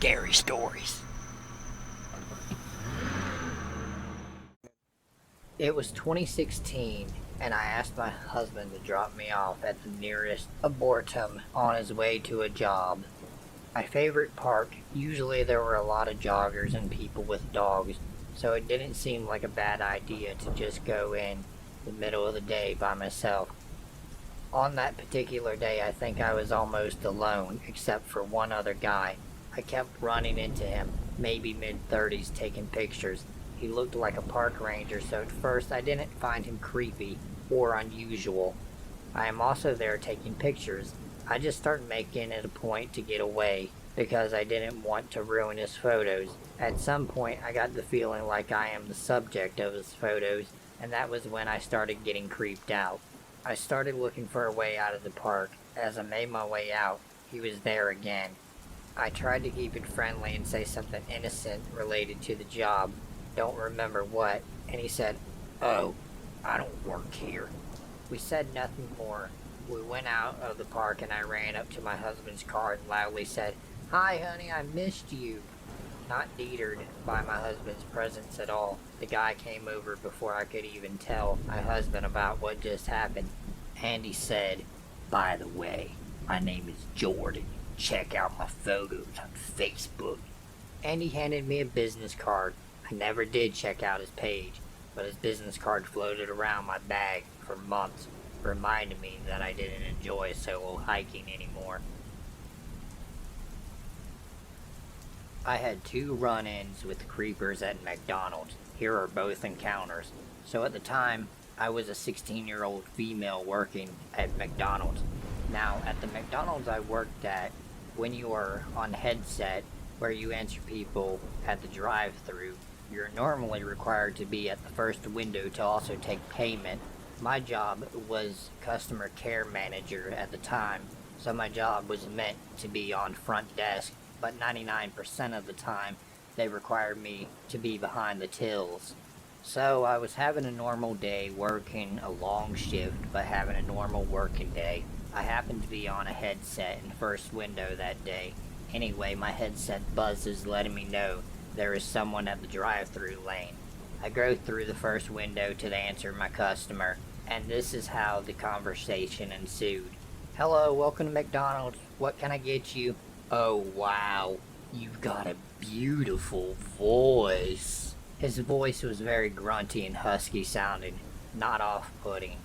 scary stories. It was 2016, and I asked my husband to drop me off at the nearest arboretum on his way to a job. My favorite park, usually there were a lot of joggers and people with dogs, so it didn't seem like a bad idea to just go in the middle of the day by myself. On that particular day, I think I was almost alone, except for one other guy. I kept running into him, maybe mid-30s, taking pictures. He looked like a park ranger, so at first I didn't find him creepy or unusual. I am also there taking pictures. I just started making it a point to get away because I didn't want to ruin his photos. At some point I got the feeling like I am the subject of his photos, and that was when I started getting creeped out. I started looking for a way out of the park. As I made my way out, he was there again. I tried to keep it friendly and say something innocent related to the job. Don't remember what, and he said, "Oh, I don't work here." We said nothing more. We went out of the park and I ran up to my husband's car and loudly said, "Hi honey, I missed you." Not deterred by my husband's presence at all, the guy came over before I could even tell my husband about what just happened. And he said, "By the way, my name is Jordan. Check out my photos on Facebook." And he handed me a business card. I never did check out his page, but his business card floated around my bag for months, reminding me that I didn't enjoy solo hiking anymore. I had 2 run-ins with creepers at McDonald's. Here are both encounters. So at the time, I was a 16-year-old female working at McDonald's. Now, at the McDonald's I worked at, when you are on headset, where you answer people at the drive-thru, you're normally required to be at the first window to also take payment. My job was customer care manager at the time, so my job was meant to be on front desk, but 99% of the time they required me to be behind the tills. So I was having a normal day, working a long shift, but having a normal working day. I happened to be on a headset in first window that day. Anyway, my headset buzzes letting me know there is someone at the drive-thru lane. I go through the first window to answer my customer, and this is how the conversation ensued. "Hello, welcome to McDonald's. What can I get you?" "Oh, wow. You've got a beautiful voice." His voice was very grunty and husky sounding, not off-putting.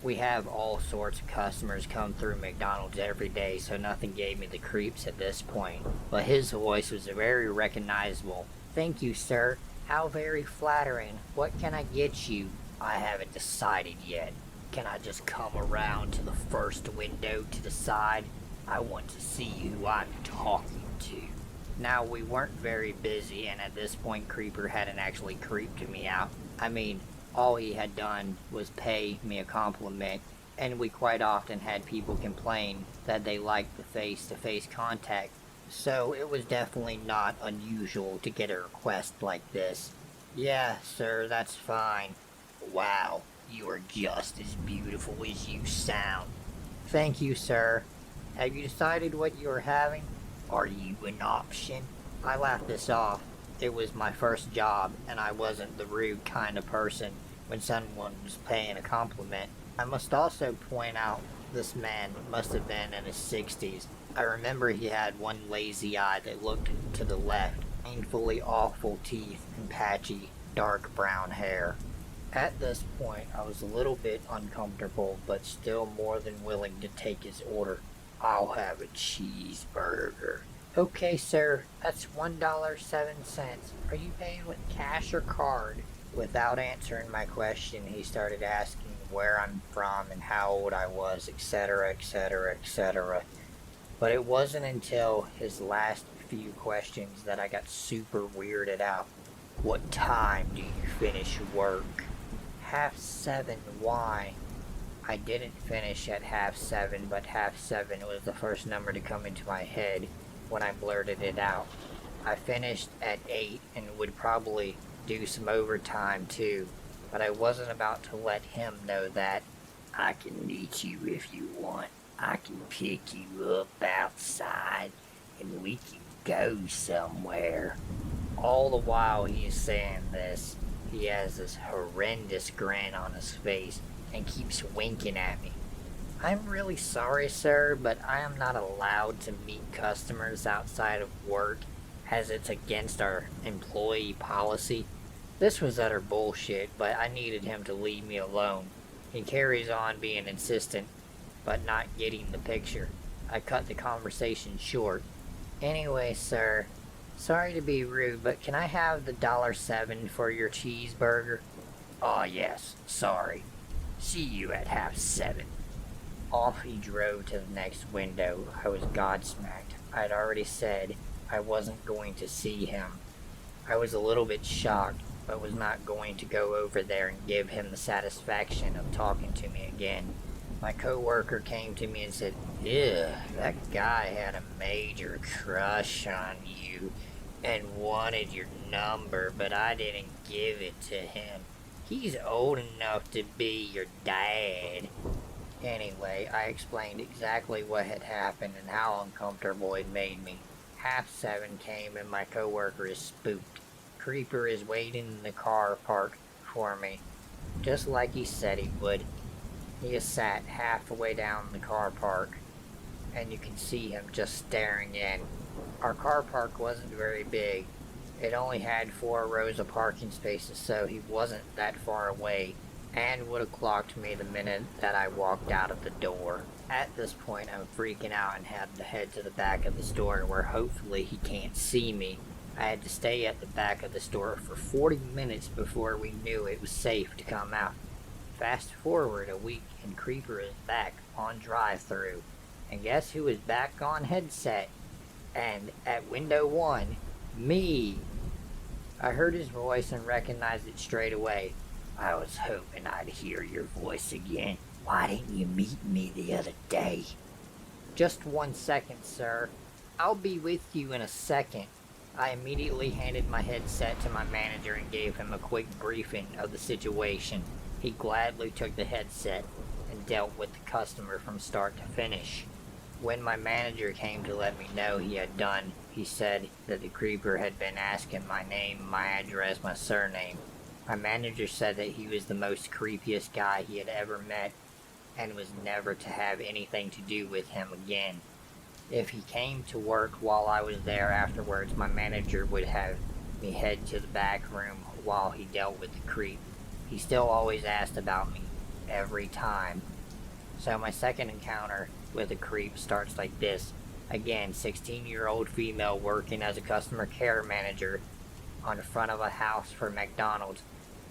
We have all sorts of customers come through McDonald's every day, so nothing gave me the creeps at this point. But his voice was very recognizable. "Thank you, sir. How very flattering. What can I get you?" "I haven't decided yet. Can I just come around to the first window to the side? I want to see who I'm talking to." Now, we weren't very busy, and at this point Creeper hadn't actually creeped me out. I mean, all he had done was pay me a compliment, and we quite often had people complain that they liked the face-to-face contact, so it was definitely not unusual to get a request like this. "Yeah, sir, that's fine." "Wow, you are just as beautiful as you sound." "Thank you, sir. Have you decided what you are having?" "Are you an option?" I laughed this off. It was my first job, and I wasn't the rude kind of person when someone was paying a compliment. I must also point out this man must have been in his 60s. I remember he had one lazy eye that looked to the left, painfully awful teeth, and patchy, dark brown hair. At this point, I was a little bit uncomfortable, but still more than willing to take his order. "I'll have a cheeseburger." "Okay, sir, that's $1.07. Are you paying with cash or card?" Without answering my question, he started asking where I'm from and how old I was, etc., etc., etc. But it wasn't until his last few questions that I got super weirded out. "What time do you finish work?" "7:30. Why?" I didn't finish at 7:30, but 7:30 was the first number to come into my head when I blurted it out. I finished at 8 and would probably do some overtime too, but I wasn't about to let him know that. "I can meet you if you want. I can pick you up outside and we can go somewhere. All the while he is saying this, he has this horrendous grin on his face and keeps winking at me. I'm really sorry, sir, but I am not allowed to meet customers outside of work as it's against our employee policy. This was utter bullshit, but I needed him to leave me alone. He carries on being insistent, but not getting the picture. I cut the conversation short. Anyway, sir, sorry to be rude, but can I have the $7 for your cheeseburger? Oh yes, sorry. See you at 7:30. Off he drove to the next window. I was godsmacked. I'd already said I wasn't going to see him. I was a little bit shocked, but was not going to go over there and give him the satisfaction of talking to me again. My coworker came to me and said, "Ew, that guy had a major crush on you and wanted your number, but I didn't give it to him. He's old enough to be your dad." Anyway, I explained exactly what had happened and how uncomfortable it made me. 7:30 came and my coworker is spooked. Creeper is waiting in the car park for me, just like he said he would. He is sat halfway down the car park, and you can see him just staring in. Our car park wasn't very big. It only had 4 rows of parking spaces, so he wasn't that far away, and would have clocked me the minute that I walked out of the door. At this point, I'm freaking out and had to head to the back of the store where hopefully he can't see me. I had to stay at the back of the store for 40 minutes before we knew it was safe to come out. Fast forward a week and Creeper is back on drive-thru. And guess who is back on headset? And at window 1, me. I heard his voice and recognized it straight away. I was hoping I'd hear your voice again. Why didn't you meet me the other day? Just 1 second, sir. I'll be with you in a second. I immediately handed my headset to my manager and gave him a quick briefing of the situation. He gladly took the headset and dealt with the customer from start to finish. When my manager came to let me know he had done, he said that the Creeper had been asking my name, my address, my surname. My manager said that he was the most creepiest guy he had ever met and was never to have anything to do with him again. If he came to work while I was there afterwards, my manager would have me head to the back room while he dealt with the creep. He still always asked about me, every time. So my second encounter with a creep starts like this. Again, 16-year-old female working as a customer care manager on the front of a house for McDonald's.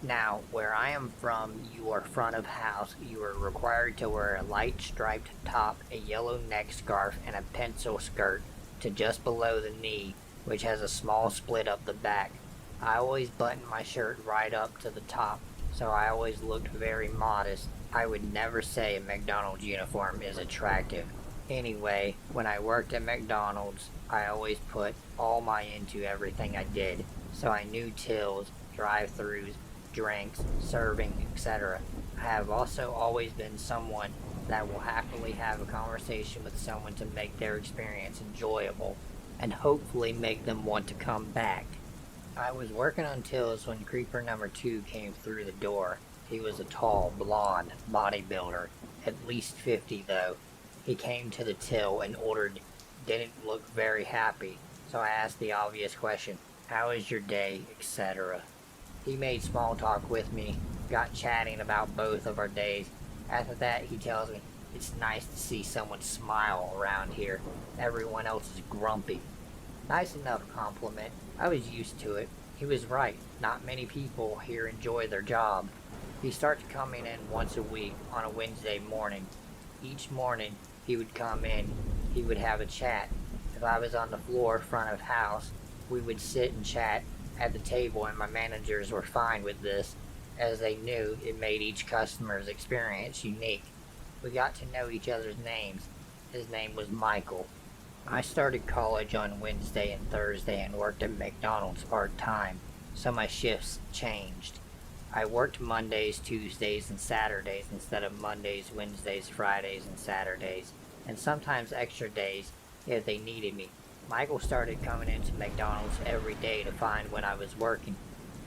Now, where I am from, you are front of house. You are required to wear a light striped top, a yellow neck scarf, and a pencil skirt to just below the knee, which has a small split up the back. I always button my shirt right up to the top, so I always looked very modest. I would never say a McDonald's uniform is attractive. Anyway, when I worked at McDonald's, I always put all my into everything I did, so I knew tills, drive-thrus, drinks, serving, etc. I have also always been someone that will happily have a conversation with someone to make their experience enjoyable and hopefully make them want to come back. I was working on tills when Creeper number 2 came through the door. He was a tall, blonde bodybuilder, at least 50 though. He came to the till and didn't look very happy, so I asked the obvious question, "How is your day," etc. He made small talk with me, got chatting about both of our days. After that, he tells me, "It's nice to see someone smile around here. Everyone else is grumpy." Nice enough compliment. I was used to it. He was right. Not many people here enjoy their job. He starts coming in once a week on a Wednesday morning. Each morning, he would come in. He would have a chat. If I was on the floor front of house, we would sit and chat at the table, and my managers were fine with this, as they knew it made each customer's experience unique. We got to know each other's names. His name was Michael. I started college on Wednesday and Thursday and worked at McDonald's part-time, so my shifts changed. I worked Mondays, Tuesdays, and Saturdays instead of Mondays, Wednesdays, Fridays, and Saturdays. and sometimes extra days if they needed me. Michael started coming into McDonald's every day to find when I was working.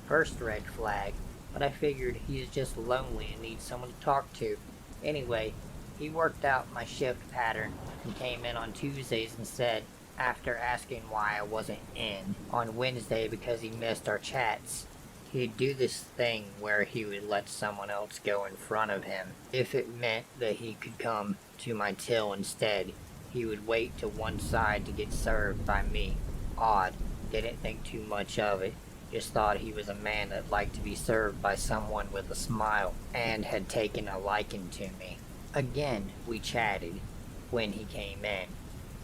First red flag, but I figured he is just lonely and needs someone to talk to. Anyway, he worked out my shift pattern and came in on Tuesdays instead, after asking why I wasn't in on Wednesday because he missed our chats. He'd do this thing where he would let someone else go in front of him. If it meant that he could come to my till instead, he would wait to one side to get served by me. Odd. Didn't think too much of it. Just thought he was a man that liked to be served by someone with a smile and had taken a liking to me. Again, we chatted when he came in.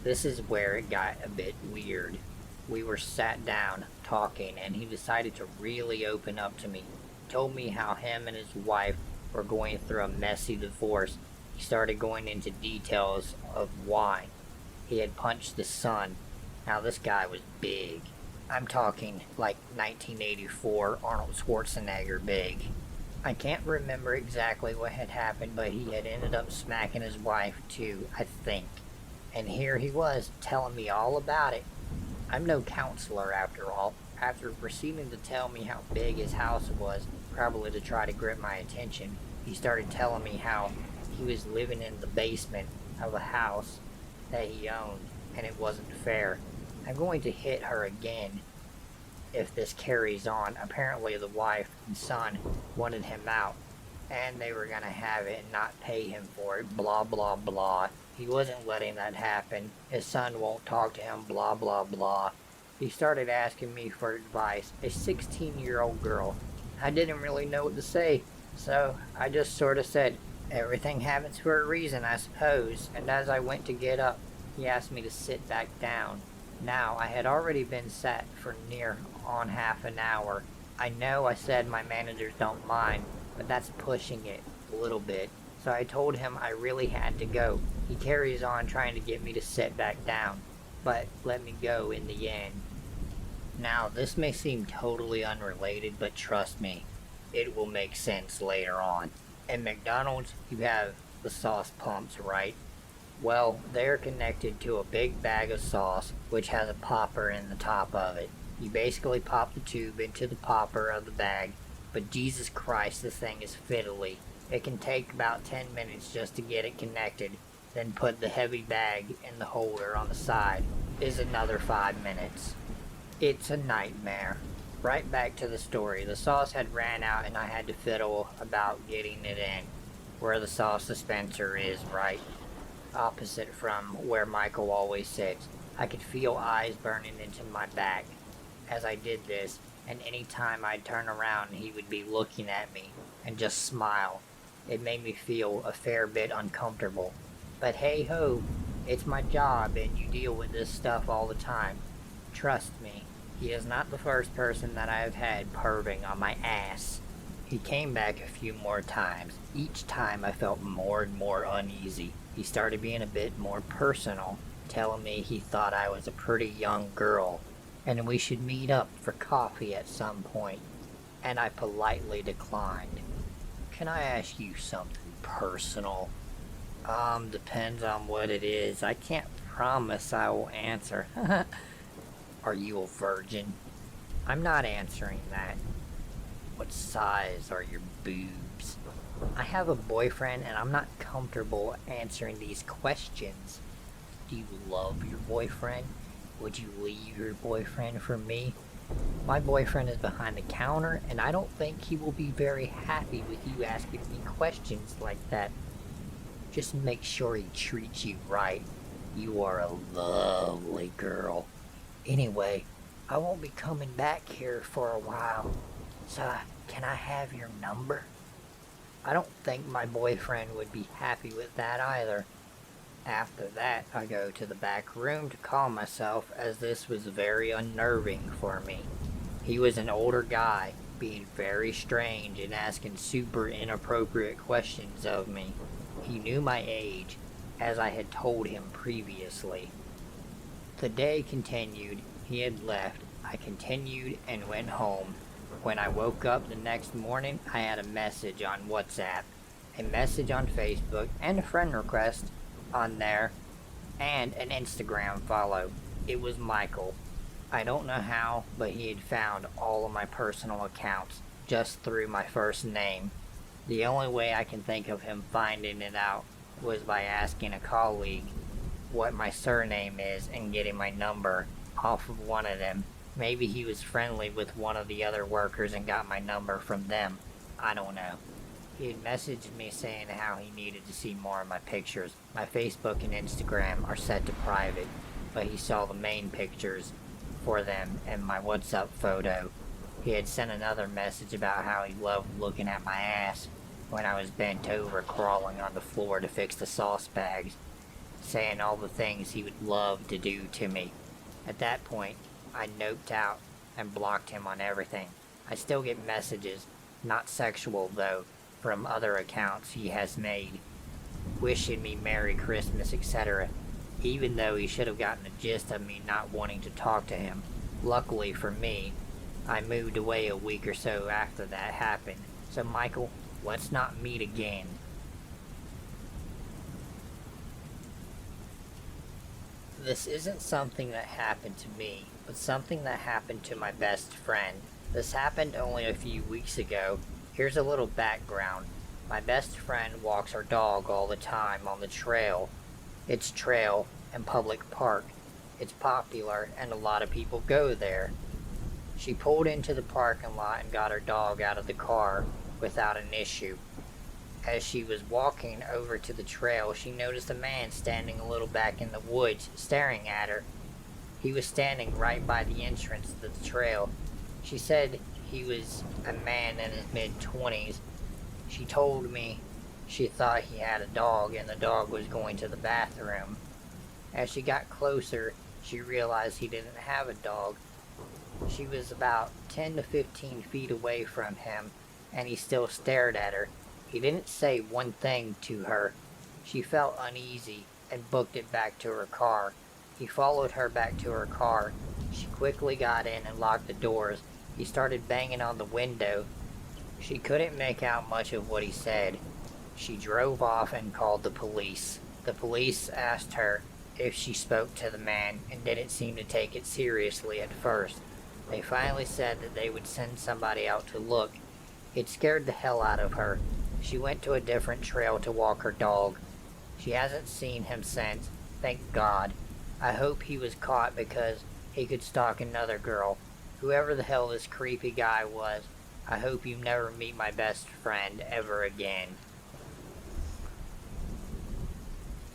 This is where it got a bit weird. We were sat down talking and he decided to really open up to me. Told me how him and his wife were going through a messy divorce. He started going into details of why. He had punched the son. Now this guy was big. I'm talking like 1984 Arnold Schwarzenegger big. I can't remember exactly what had happened, but he had ended up smacking his wife too, I think. And here he was, telling me all about it. I'm no counselor after all. After proceeding to tell me how big his house was, probably to try to grip my attention, he started telling me how he was living in the basement of a house that he owned, and it wasn't fair. I'm going to hit her again if this carries on. Apparently the wife and son wanted him out, and they were going to have it and not pay him for it, blah blah blah. He wasn't letting that happen. His son won't talk to him, blah blah blah. He started asking me for advice, a 16-year-old girl. I didn't really know what to say, so I just sort of said, everything happens for a reason, I suppose. And as I went to get up, he asked me to sit back down. Now, I had already been sat for near on half an hour. I know I said my managers don't mind, but that's pushing it a little bit. So I told him I really had to go. He carries on trying to get me to sit back down, but let me go in the end. Now, this may seem totally unrelated, but trust me, it will make sense later on. In McDonald's, you have the sauce pumps, right? Well, they're connected to a big bag of sauce, which has a popper in the top of it. You basically pop the tube into the popper of the bag, but Jesus Christ, this thing is fiddly. It can take about 10 minutes just to get it connected, then put the heavy bag in the holder on the side is another 5 minutes. It's a nightmare. Right back to the story. The sauce had ran out and I had to fiddle about getting it in, where the sauce dispenser is, right opposite from where Michael always sits. I could feel eyes burning into my back as I did this, and any time I'd turn around he would be looking at me and just smile. It made me feel a fair bit uncomfortable. But hey ho, it's my job and you deal with this stuff all the time. Trust me, he is not the first person that I have had perving on my ass. He came back a few more times. Each time I felt more and more uneasy. He started being a bit more personal, telling me he thought I was a pretty young girl, and we should meet up for coffee at some point, and I politely declined. Can I ask you something personal? Depends on what it is. I can't promise I will answer. Are you a virgin? I'm not answering that. What size are your boobs? I have a boyfriend and I'm not comfortable answering these questions. Do you love your boyfriend? Would you leave your boyfriend for me? My boyfriend is behind the counter and I don't think he will be very happy with you asking me questions like that. Just make sure he treats you right. You are a lovely girl. Anyway, I won't be coming back here for a while, so can I have your number? I don't think my boyfriend would be happy with that either. After that, I go to the back room to calm myself, as this was very unnerving for me. He was an older guy, being very strange and asking super inappropriate questions of me. He knew my age, as I had told him previously. The day continued. He had left. I continued and went home. When I woke up the next morning, I had a message on WhatsApp, a message on Facebook, and a friend request on there and an Instagram follow. It was Michael. I don't know how, but he had found all of my personal accounts just through my first name. The only way I can think of him finding it out was by asking a colleague what my surname is and getting my number off of one of them. Maybe he was friendly with one of the other workers and got my number from them. I don't know. He had messaged me saying how he needed to see more of my pictures. My Facebook and Instagram are set to private, but he saw the main pictures for them and my WhatsApp photo. He had sent another message about how he loved looking at my ass when I was bent over crawling on the floor to fix the sauce bags, saying all the things he would love to do to me. At that point, I noped out and blocked him on everything. I still get messages, not sexual though, from other accounts he has made, wishing me Merry Christmas, etc., even though he should have gotten the gist of me not wanting to talk to him. Luckily for me, I moved away a week or so after that happened. So Michael, let's not meet again. This isn't something that happened to me, but something that happened to my best friend. This happened only a few weeks ago. Here's a little background. My best friend walks her dog all the time on the trail. It's trail and public park. It's popular and a lot of people go there. She pulled into the parking lot and got her dog out of the car without an issue. As she was walking over to the trail, she noticed a man standing a little back in the woods, staring at her. He was standing right by the entrance to the trail. She said he was a man in his mid-20s. She told me she thought he had a dog and the dog was going to the bathroom. As she got closer, she realized he didn't have a dog. She was about 10 to 15 feet away from him, and he still stared at her. He didn't say one thing to her. She felt uneasy and booked it back to her car. He followed her back to her car. She quickly got in and locked the doors. He started banging on the window. She couldn't make out much of what he said. She drove off and called the police. The police asked her if she spoke to the man and didn't seem to take it seriously at first. They finally said that they would send somebody out to look. It scared the hell out of her. She went to a different trail to walk her dog. She hasn't seen him since, thank God. I hope he was caught because he could stalk another girl. Whoever the hell this creepy guy was, I hope you never meet my best friend ever again.